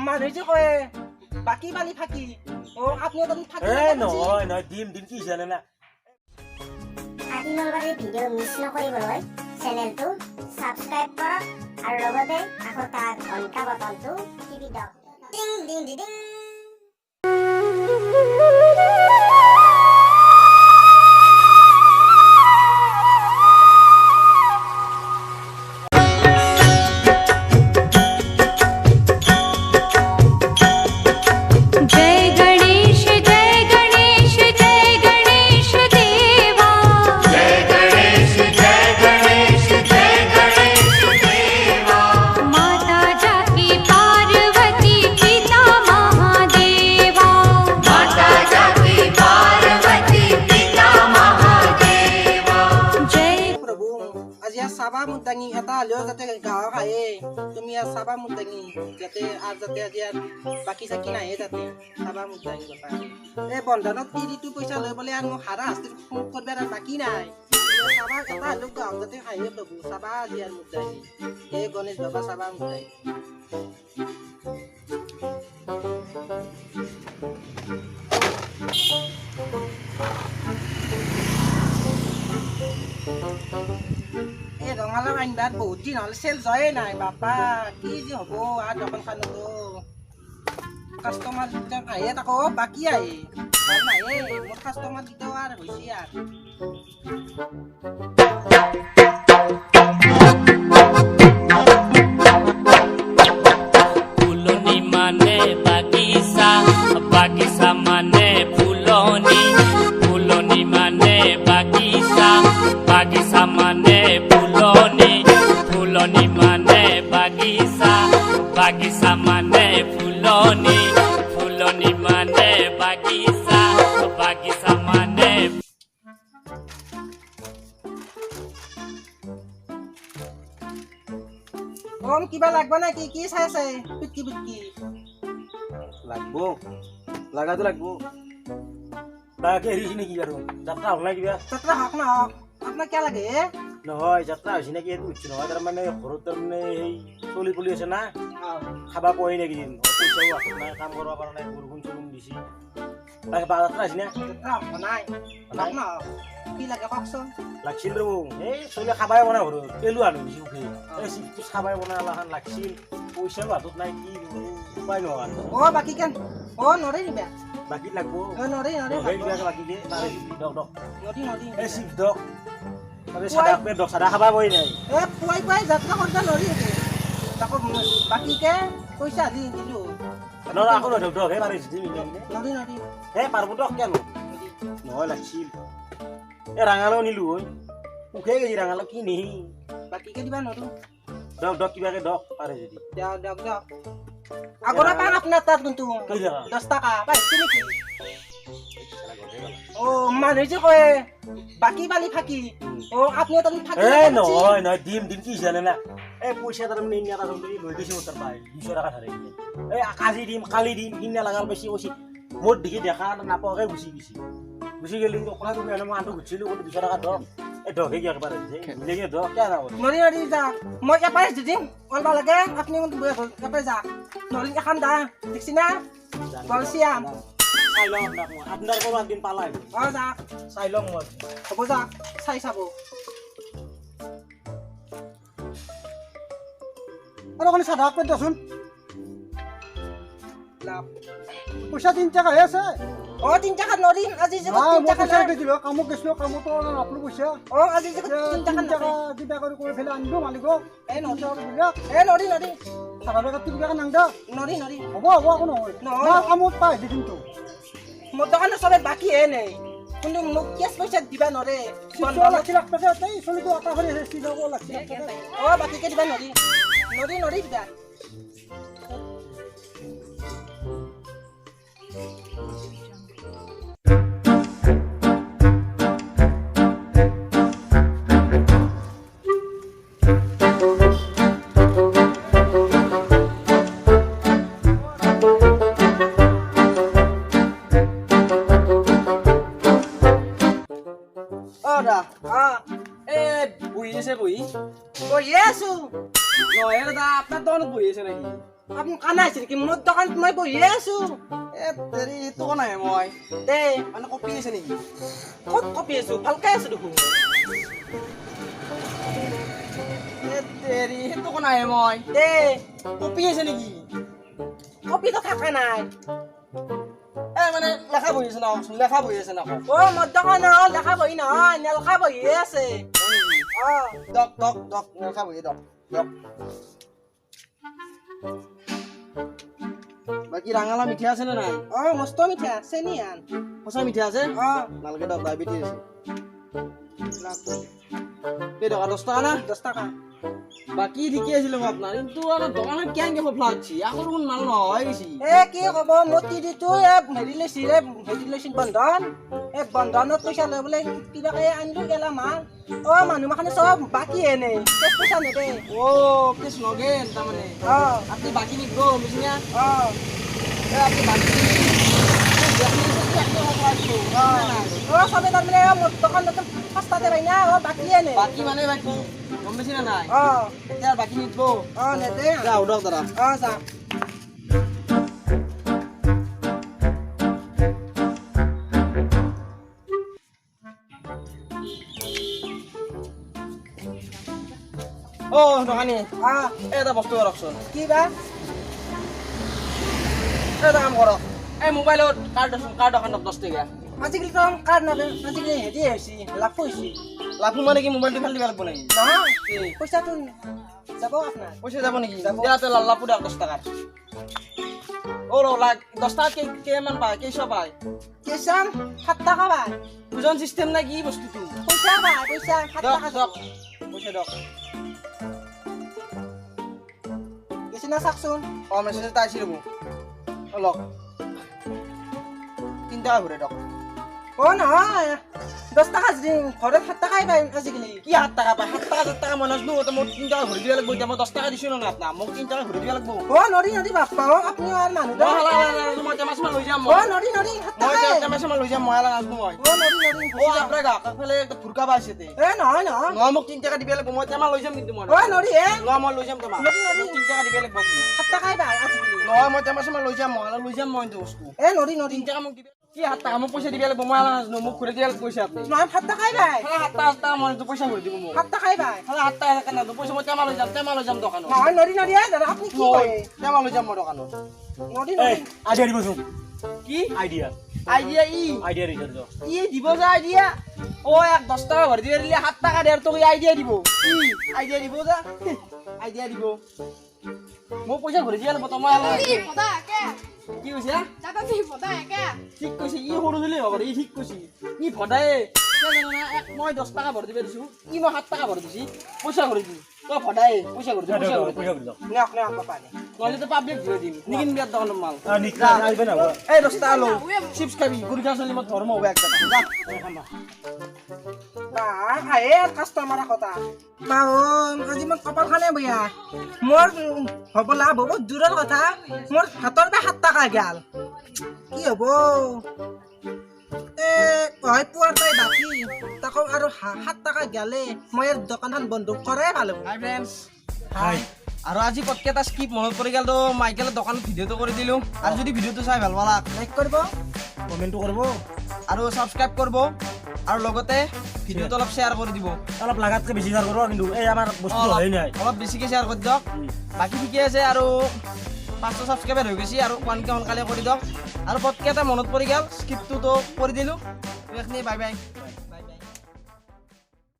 মানুহ যে কয় বাকী পালি ফাঁকি আপনি তখন ফাঁকি নহয় নহয় দিম কি জানে না আদি নলবাৰীৰ ভিডিঅ' মিছ নকৰিবলৈ চেনেলটো ছাবস্ক্ৰাইব কৰক আৰু লগতে আকৌ তাৰ ঘণ্টা বটনটো টিপি দিয়ক টিং টিং টিং Sabah mudangi kata lo kata gawa kae tumi ya sabah mudangi jate ar jate aja baki sakin ae jate sabah mudangi kata bondhanot tiri tu paisa loi bole ar mo hara hastir korbe ar baki nai sabah kata lo gawa jate ae babu sabah aja mudangi Ganesh baba sabah mudangi ৰঙালাও আনবাত বহুত দিন হল cell জয়ে নাই বাপা কি যে হব আর দোকান খানো কাস্টমার আহে তাকো বাকি আহে নাই মোর কাস্টমার দিতে আর হইছি আর ফুলনি মানে বাগিচা বাগিচা মানে ফুলনি ফুলনি মানে বাগিচা বাগিচা মানে ফুলনি ফুলনি মানে বাগিচা বাগিচা মানে ফুলনি ফুলনি মানে বাগিচা বাগিচা মানে ওম কিবা লাগবে না কি কি চাইছে পিটকি পিটকি লাগবো লাগাতো লাগবো তাকে এৰিছি নেকি আৰু যাত্ৰা হ'ল না কিবা যাত্ৰা হক না আপনাৰ কে লাগে নহয় যাত্ৰা হৈছে নেকি এইটো উঠছি নহয় তাৰমানে ঘৰত তাৰমানে সেই চলি পলি আছে না খাবা পোৱাই নেকি দিন পইচাও আছে নাই কাম কৰিব পৰা নাই বৰষুণ চৰষুণ দিছি তাকে যাত্ৰা হৈছে না যাত্ৰা হক নাই হক না কি লাগে কওকচোন লাগছিল ৰ এই চলি খাবাই বনাই ঘৰত পেলো আনো দিছি উঠে এই চিপটো খাবাই বনাই আলাখান লাগছিল পইচাও হাতত নাই কি উপায় নহয় বাকি কেন নৰে নিবা বাকি লাগবো নৰে সেই কিবাকে বাকি দিয়ে তাৰে দক নদী এই চিপ দক তাৰে সাদা পে দক সাদা খাবা বই নাই পুৱাই যাত্ৰা কৰবা নৰি তাকো বাকি কে পইচা দি দিলো নৰা আকৌ দক দক হে পাৰি দি নদী হে পাৰবো দক কেন নহয় লাগছিল এ ৰাঙালাও নিলো ঐ উখে গেছি ৰাঙালাও কি নেহি বাকি কে দিবা নৰো দক কিবাকে দক পারে যদি দক আগরা পান আপনার তাত কিন্তু 10 টাকা পাইছি নাকি মানুষ যে কয় বাকি বালি ফাঁকি আপনি তখন ফাঁকি নহয় দিম কি জানে না এই পয়সা তার মানে ইন্ডিয়া টাকা লই দিছি ওটার পাই 200 টাকা ধরে এই আজি দিম কালি দিম কিনা লাগাল বেশি কইছি মোর দিকে দেখা নাপাকে গুছি গেলি কথা তুমি এনে মানটো গুছিলো 200 টাকা দক এই দকে কি একবার লেগে দক কে না নরি যা মই এপাই দিম অলবা লাগে আপনি মন বয়া এপাই যা নরি এখন দা দেখছি না বলছিয়াম চাইলম না আপনার কোন একদিন পালাই যা চাইলম মই হব যা চাই চাব আর ওখানে সাদা করে দেন লাভ পয়সা 3 টাকা হয়েছে 3 টাকা নরি আজি যে 3 টাকা দিছিল কামক গেছিল কামো তো আপনি পয়সা আজি যে 3 টাকা দিবা করে ফেলে আনবো মালিক এই নরি নরি সাদা টাকা 3 টাকা নাংদা নরি হব কোনো হয় না কামত পাই দিন তো মোর দোকানে সবে বাকি হে নেই কিন্তু মোক কেস পয়সা দিবা নরে 100 লাখ টাকা তাই চলি তো আটা করে এসেছি যাব লাগছে বাকি কে দিবা নরি দিবা বহি আছে বহি বহি আছো নহয় দাদা আপোনাৰ দোকানত বহি আছে নেকি আপুনি কানা হৈছে নেকি? মোৰ দোকানত মই বহিয়ে আছো। এ তেৰি এইটো কোৱা নাই মই দে মানে কপি আছে নেকি ক'ত কপি আছো? ভালকে আছো দেখোন। এ তেৰি সেইটো কোৱা নাই মই দে কপি আছে নেকি কপিটো থকা নাই। এ মানে লেখা বহি আছে না কওকচোন লেখা বহি আছে না কওক অ' মোৰ দোকানত লেখা বহি নহয়, নেলখা বহিয়ে আছে। অ' দক দক দক লেখা বহি দক দক বাকী ৰাঙালা মিঠা আছে নে নাই অ' মস্ত মিঠা চেনি আন। সঁচা মিঠা আছে অ' নালগে দক ডায়েবেটিছ আছে কেই টকা 10 টকা না 10 টাকা। বাকী ঠিকে আছিল আপোনাৰ কিন্তু আৰু দোকানত কেনেকে ফফলা হচ্ছি আকৌ দেখোন মাল নহয় গৈছি এ কি ক'ব, মোৰ তিৰিটো হেৰি লৈছিল বন্ধন। এই বন্ধনত পইচা লৈ বোলে কিবাকে আনিলো গেলা মাল। অ' মানুহ মাখানে চব বাকী এনে পইচা নেদে। ও কেছ নগেল তাৰমানে অ' আপনি বাকি নিব মিছিনা অ' আপনি বাকি অ' চবে তাৰমানে মোৰ দোকানত সস্তাতে পাই না। অ' বাকী এনে। বাকি মানে বাকি গম পাইছি না নাই অ' এতিয়া বাকি নিব অ' নেদে। যাও দক দাদা অ' যা। ও দোকানী অ' এটা বস্তু ৰখচোন কি বা? এটা কাম কৰক এই মোবাইলত কাৰ্ড আছে কাৰ্ড এখন 10 টকা আজিকালি তো কাৰ্ড নাদে, আজিকালি হেৰি হৈছে লাভ হৈছে লাভো মানে কি মোবাইলটো ফালি দিব লাগব নেকি নহয়। পইচাটো যাব আপোনাৰ। পইচা যাব নেকি দিয়াতে লাল্লাপু দিয়ক 10 টকাৰ ও লাগ 10 টকা কেইমান পায় কেইশ পায় কেচাম 7 টাকা পায়। ওজন চিষ্টেম না কি বস্তুটো পইচা পায় পইচা 7 দক টাকা দক পইচা দক বেছি না চাকচোন। অ মেছেজ এটা আহিছিল মোক লক 3 টকা ঘূৰে দক অ' নহয় 10 টাকা যদি ঘৰত 7 টাকাই পায় আজিকালি। কি 7 টাকা পায় 7 টাকা 7 টাকা মই নাজনো তো মোক 3 টাকা ঘূৰি দিব লাগব এতিয়া মই 10 টাকা দিছো না আপোনাক মোক 3 টাকা ঘূৰি দিব লাগব অ' নৰি বাপ্পা অ' আপুনি আৰু মানুহ মই হালা মই টেমা চেমা লৈ যাম অ' নৰি 7 মই টাকাই। টেমা চেমা লৈ যাম মই হালা নাজনো মই অ' নৰি ও আপোনাৰ কাকফালে একটা ফুৰকা পাইছে তে এ নহয় নহয় মই মোক 3 টাকা দিব লাগব মই টেমা লৈ যাম কিন্তু মই অ' নৰি এ নহয় মই লৈ যাম টেমা নৰি 3 টাকা দিব লাগব 7 টাকাই পায় আজিকালি। নহয় মই টেমা চেমা লৈ যাম মই হালা লৈ যাম মই এইটো বস্তু এ নৰি 3 টাকা মোক দিব কি 7 টাকা মোক পইচা দিব লাগব মই হালা নাজনো মোক ঘূৰি দিব লাগব পইচা আপনি নহয় 7 টাকাই পায়। হালা 7 টাকা মই এইটো পইচা ঘূৰি দিব মোক 7 টাকাই পায়। হালা 7 টাকা কেন পইচা মই টেমা লৈ যাম দোকানত নহয় নৰি এ দাদা আপুনি কি কয়? টেমা লৈ যাম মই দোকানত নৰি এই আইডিয়া দিবচোন কি আইডিয়া আইডিয়া আইডিয়া ৰিচাৰ্জ ই দিব যা আইডিয়া ও এক 10 টাকা ভৰি দিলে 7 টাকা 1.5 টকা আইডিয়া দিব কি আইডিয়া দিব যা আইডিয়া দিব মোক পইচা ভৰি দিয়া লাগব মই কি কৈছে ঠিক কৈছে ই সৰু ছোৱালী হ'ব ই ঠিক কৈছে ই ভদায়ে মই 10 টাকা ভৰি দিব দিছো ই মই 7 টাকা ভৰি দিছি পইচা ভৰি দি তই ভদায়ে পইচা ভৰি দি পইচা ভৰি পইচা কৰি দিয়ক নেক বাপ্পা নে নহ'লে তো পাব্লিক ধৰি দিম নিকিন বিয়াৰ দোকানৰ মাল নিকা আহিবে না এই 10 টাকা লো চিপছ খাবি গুৰখা চলি মই ধৰ্ম হ'ব একটা যা বা আহে কাষ্টমাৰ কথা বা আজি মই কপালখনে বেয়া মোৰ হ'ব লাভ হ'ব দূৰৰ কথা মোৰ হাতৰ পৰা 7 টাকা গেল কি হ'ব হয় পুৱাৰ তাই বাকী তাকো আৰু 7 টাকা গেলে মই ইয়াৰ দোকানখন বন্ধ কৰাই ভাল হ'ব। হাই ফ্ৰেণ্ডছ হাই আৰু আজি পটকে এটা স্কিপ মনত পৰি গেল তো মাইকেলৰ দোকানত ভিডিঅ'টো কৰি দিলোঁ আৰু যদি ভিডিঅ'টো চাই ভাল পালাক লাইক কৰিব কমেণ্টটো কৰিব আৰু ছাবস্ক্ৰাইব কৰিব আৰু লগতে ভিডিঅ'টো অলপ শ্বেয়াৰ কৰি দিব অলপ লাগাতকৈ বেছি শ্বেয়াৰ কৰিব কিন্তু এই আমাৰ বস্তু হয় নাই অলপ বেছিকৈ শ্বেয়াৰ কৰি দিয়ক বাকী ঠিকে আছে আৰু 500 ছাবস্ক্ৰাইবাৰ হৈ গৈছে আৰু 1K সোনকালে কৰি দিয়ক আৰু পটকে এটা মনত পৰি গেল স্কিপটোতো কৰি দিলোঁ এইখিনি বাই বাই